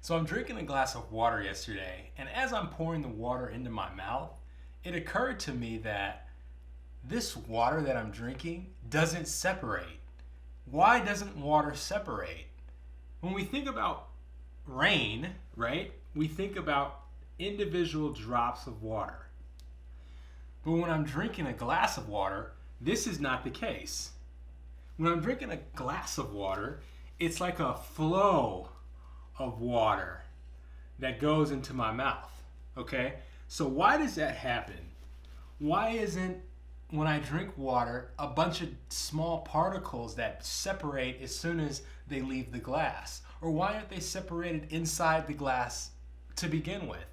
So I'm drinking a glass of water yesterday, and as I'm pouring the water into my mouth, it occurred to me that this water that I'm drinking doesn't separate. Why doesn't water separate? When we think about rain, right, we think about individual drops of water. But when I'm drinking a glass of water, this is not the case. When I'm drinking a glass of water, it's like a flow of water that goes into my mouth. Okay? So why does that happen? Why isn't when I drink water a bunch of small particles that separate as soon as they leave the glass? Or why aren't they separated inside the glass to begin with?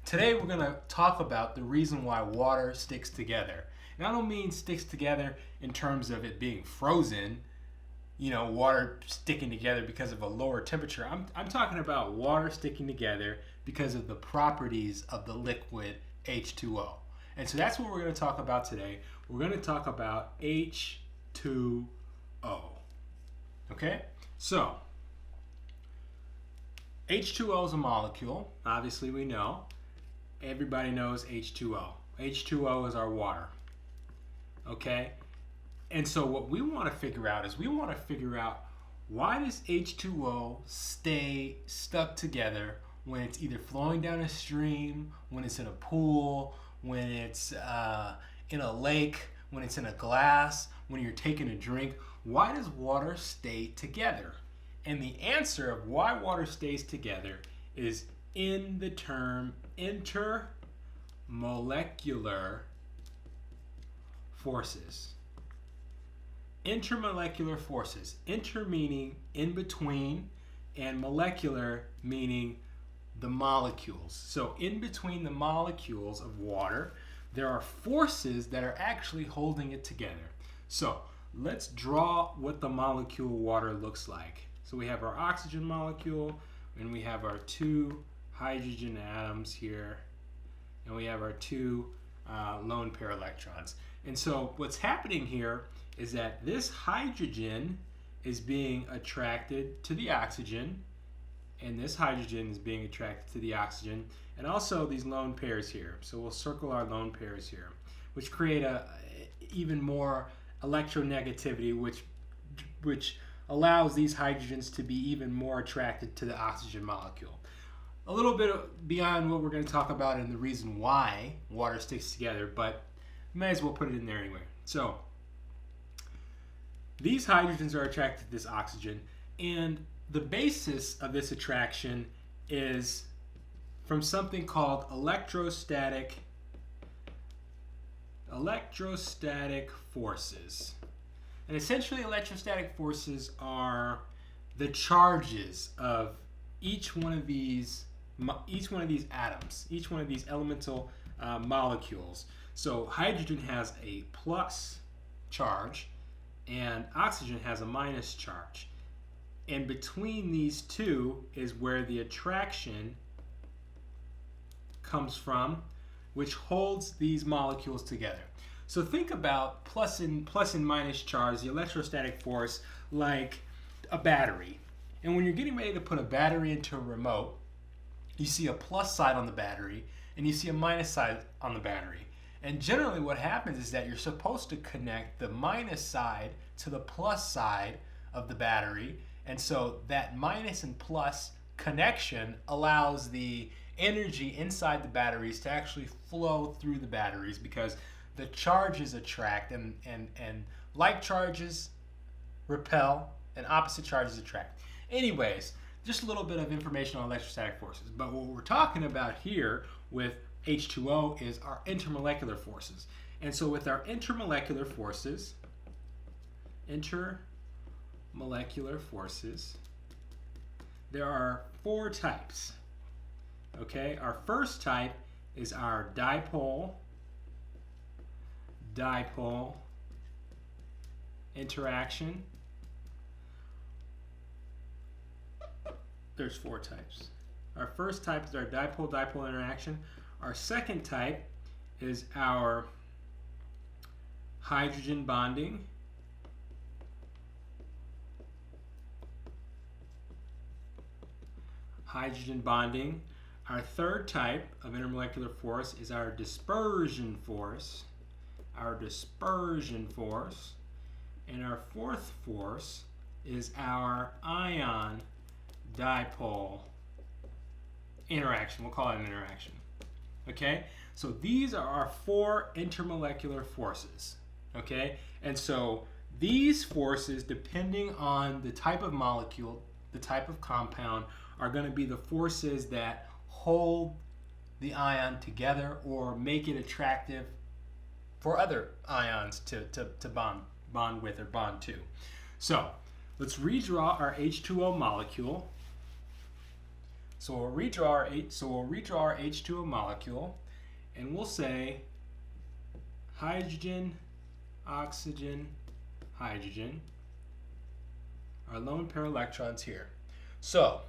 Today we're going to talk about the reason why water sticks together. And I don't mean sticks together in terms of it being frozen, water sticking together because of a lower temperature. I'm talking about water sticking together because of the properties of the liquid H2O. And so that's what we're going to talk about today. We're going to talk about H2O. Okay? So, H2O is a molecule. Obviously, we know. Everybody knows H2O. H2O is our water. Okay? And so what we want to figure out is why does H2O stay stuck together when it's either flowing down a stream, when it's in a pool, when it's in a lake, when it's in a glass, when you're taking a drink. Why does water stay together? And the answer of why water stays together is in the term intermolecular forces. Intermolecular forces. Inter meaning in between, and molecular meaning the molecules. So in between the molecules of water, there are forces that are actually holding it together. So let's draw what the molecule water looks like. So we have our oxygen molecule, and we have our two hydrogen atoms here, and we have our two lone pair electrons. And so what's happening here is that this hydrogen is being attracted to the oxygen, and this hydrogen is being attracted to the oxygen, and also these lone pairs here. So we'll circle our lone pairs here, which create even more electronegativity, which allows these hydrogens to be even more attracted to the oxygen molecule. A little bit beyond what we're going to talk about and the reason why water sticks together, but may as well put it in there anyway. So these hydrogens are attracted to this oxygen, and the basis of this attraction is from something called electrostatic forces. And essentially electrostatic forces are the charges of each one of these atoms, each one of these elemental molecules. So hydrogen has a plus charge, and oxygen has a minus charge. And between these two is where the attraction comes from, which holds these molecules together. So think about plus and minus charge, the electrostatic force, like a battery. And when you're getting ready to put a battery into a remote, you see a plus side on the battery and you see a minus side on the battery. And generally what happens is that you're supposed to connect the minus side to the plus side of the battery. And so that minus and plus connection allows the energy inside the batteries to actually flow through the batteries, because the charges attract and like charges repel and opposite charges attract. Anyways, just a little bit of information on electrostatic forces. But what we're talking about here with H2O is our intermolecular forces. And so with our intermolecular forces, there are four types. Okay, our first type is our dipole interaction. There's four types. Our first type is our dipole interaction. Our second type is our hydrogen bonding. hydrogen bonding. Our third type of intermolecular force is our dispersion force. Our dispersion force. And our fourth force is our ion dipole interaction. We'll call it an interaction. Okay? So these are our four intermolecular forces. Okay? And so these forces, depending on the type of molecule, the type of compound, are going to be the forces that hold the ion together or make it attractive for other ions to bond with or bond to. So let's redraw our H2O molecule. So we'll redraw our H2O molecule, and we'll say hydrogen, oxygen, hydrogen. Our lone pair electrons here. So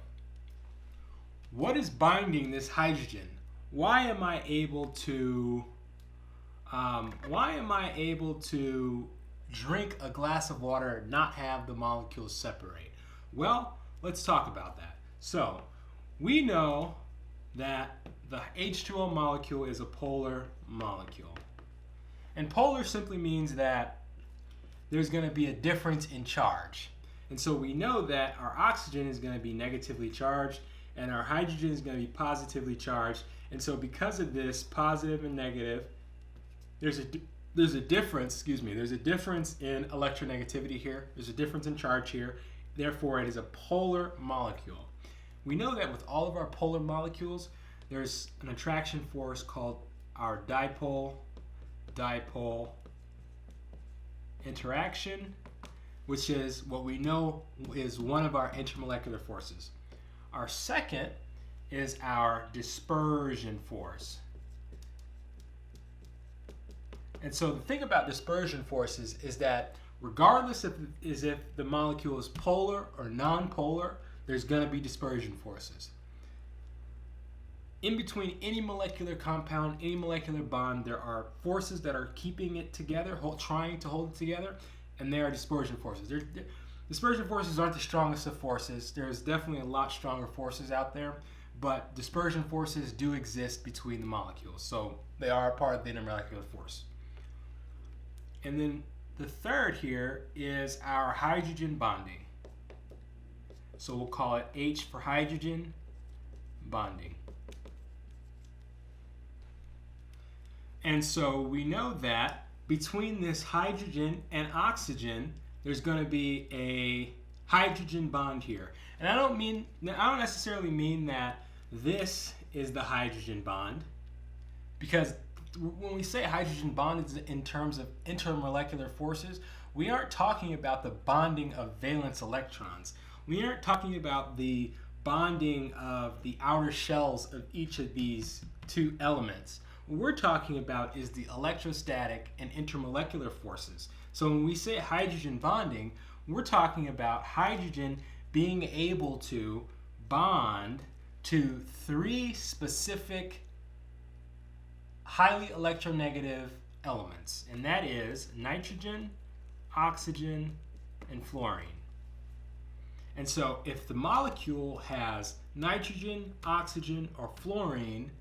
what is binding this hydrogen? Why am I able to drink a glass of water and not have the molecules separate? Well, let's talk about that. So we know that the H2O molecule is a polar molecule. And polar simply means that there's going to be a difference in charge. And so we know that our oxygen is going to be negatively charged and our hydrogen is going to be positively charged. And so because of this positive and negative, there's a difference in electronegativity here. There's a difference in charge here. Therefore, it is a polar molecule. We know that with all of our polar molecules, there's an attraction force called our dipole-dipole interaction, which is what we know is one of our intermolecular forces. Our second is our dispersion force. And so the thing about dispersion forces is that regardless if the molecule is polar or non-polar, there's going to be dispersion forces. In between any molecular compound, any molecular bond, there are forces that are keeping it together, trying to hold it together, and they are dispersion forces. Dispersion forces aren't the strongest of forces. There's definitely a lot stronger forces out there, but dispersion forces do exist between the molecules, so they are a part of the intermolecular force. And then the third here is our hydrogen bonding. So we'll call it H for hydrogen bonding. And so we know that between this hydrogen and oxygen, there's going to be a hydrogen bond here. And I don't necessarily mean that this is the hydrogen bond, because when we say hydrogen bond in terms of intermolecular forces, we aren't talking about the bonding of valence electrons. We aren't talking about the bonding of the outer shells of each of these two elements. What we're talking about is the electrostatic and intermolecular forces. So when we say hydrogen bonding, we're talking about hydrogen being able to bond to three specific highly electronegative elements, and that is nitrogen, oxygen, and fluorine. And so if the molecule has nitrogen, oxygen, or fluorine,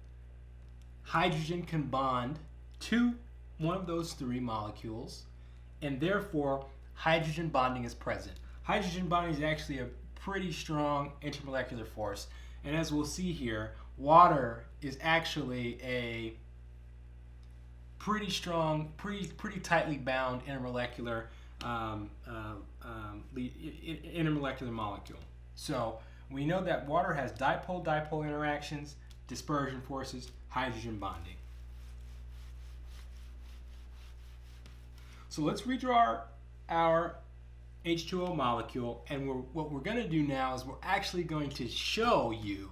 hydrogen can bond to one of those three molecules, and therefore hydrogen bonding is present. Hydrogen bonding is actually a pretty strong intermolecular force, and as we'll see here, water is actually a pretty strong, pretty tightly bound intermolecular molecule. So we know that water has dipole-dipole interactions, dispersion forces, hydrogen bonding. So let's redraw our H2O molecule, and what we're going to do now is we're actually going to show you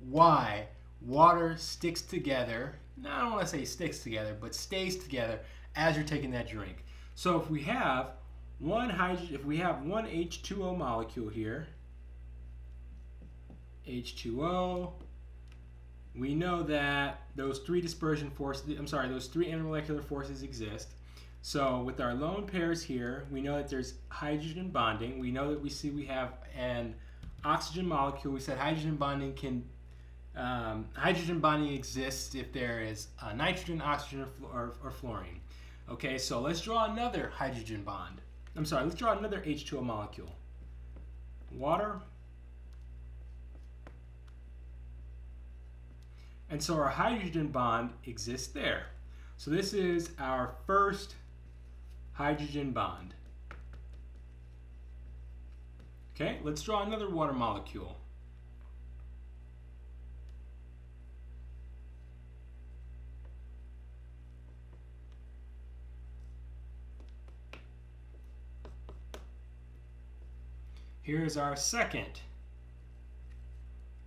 why water sticks together. Now, I don't want to say sticks together, but stays together as you're taking that drink. So if we have one H2O molecule here, H2O, we know that those three intermolecular forces exist. So with our lone pairs here, we know that there's hydrogen bonding. We know that we have an oxygen molecule, we said hydrogen bonding exists if there is nitrogen, oxygen, or fluorine. Okay, so let's draw another hydrogen bond. I'm sorry, let's draw another H2O molecule. Water. And so our hydrogen bond exists there. So this is our first hydrogen bond. Okay, let's draw another water molecule. Here's our second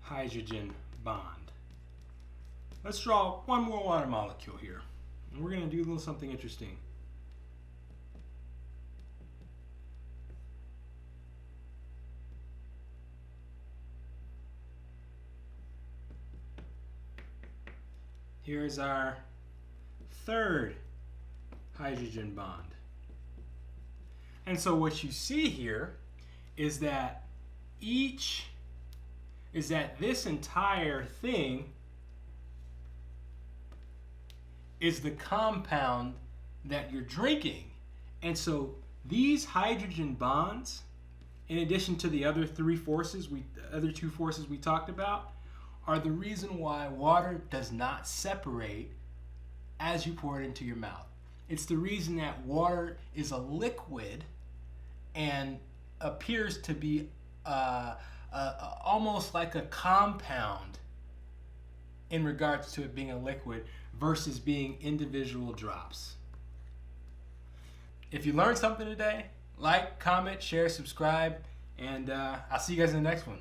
hydrogen bond. Let's draw one more water molecule here. And we're going to do a little something interesting. Here's our third hydrogen bond. And so what you see here is that this entire thing is the compound that you're drinking. And so these hydrogen bonds, in addition to the other two forces we talked about, are the reason why water does not separate as you pour it into your mouth. It's the reason that water is a liquid and appears to be almost like a compound in regards to it being a liquid versus being individual drops. If you learned something today, like, comment, share, subscribe, and I'll see you guys in the next one.